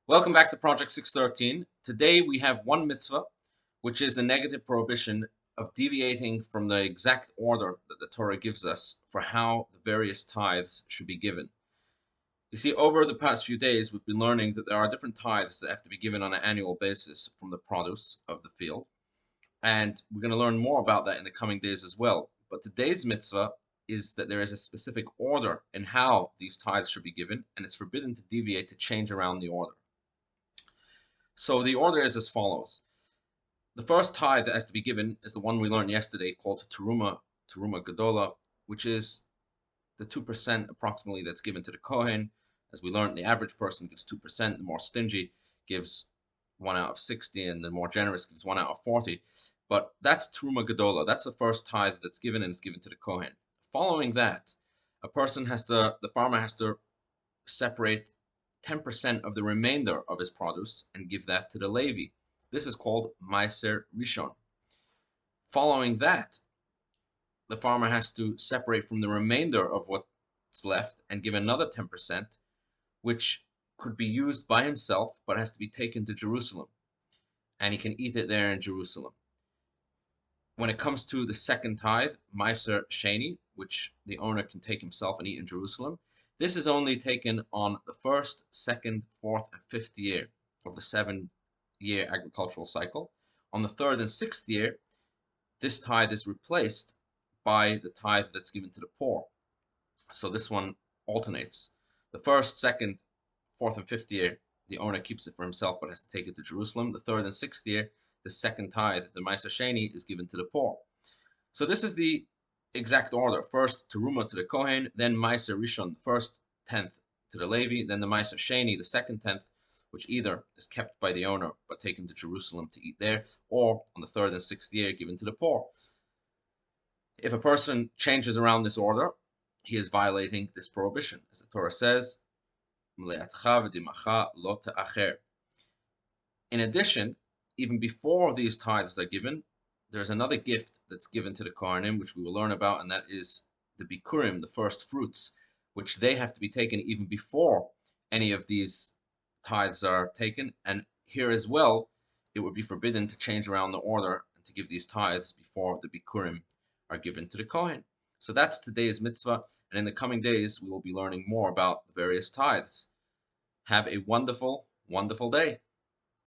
Welcome back to Project 613. Today we have one mitzvah, which is a negative prohibition of deviating from the exact order that the Torah gives us for how the various tithes should be given. You see, over the past few days, we've been learning that there are different tithes that have to be given on an annual basis from the produce of the field. And we're going to learn more about that in the coming days as well. But today's mitzvah is that there is a specific order in how these tithes should be given, and it's forbidden to deviate, to change around the order. So the order is as follows. The first tithe that has to be given is the one we learned yesterday, called Teruma Gedola, which is the 2% approximately that's given to the Kohen. As we learned, the average person gives 2%, the more stingy gives 1 out of 60, and the more generous gives 1 out of 40. But that's Teruma Gedola. That's the first tithe that's given, and it's given to the Kohen. Following that, the farmer has to separate 10% of the remainder of his produce and give that to the Levi. This is called Meiser Rishon. Following that, the farmer has to separate from the remainder of what's left and give another 10%, which could be used by himself, but has to be taken to Jerusalem. And he can eat it there in Jerusalem. When it comes to the second tithe, Meiser Sheni, which the owner can take himself and eat in Jerusalem, this is only taken on the first, second, fourth, and fifth year of the 7-year agricultural cycle. On the third and sixth year, this tithe is replaced by the tithe that's given to the poor. So this one alternates. The first, second, fourth, and fifth year, the owner keeps it for himself but has to take it to Jerusalem. The third and sixth year, the second tithe, the Meiser Sheni, is given to the poor. So this is the exact order. First Teruma to the Kohen, then Meiser Rishon, the first tenth to the Levi, then the Meiser Sheni, the second tenth, which either is kept by the owner but taken to Jerusalem to eat there, or on the third and sixth year given to the poor. If a person changes around this order, he is violating this prohibition. As the Torah says, in addition, even before these tithes are given, there's another gift that's given to the Kohanim, which we will learn about, and that is the Bikurim, the first fruits, which they have to be taken even before any of these tithes are taken. And here as well, it would be forbidden to change around the order and to give these tithes before the Bikurim are given to the Kohen. So that's today's mitzvah, and in the coming days, we will be learning more about the various tithes. Have a wonderful, wonderful day.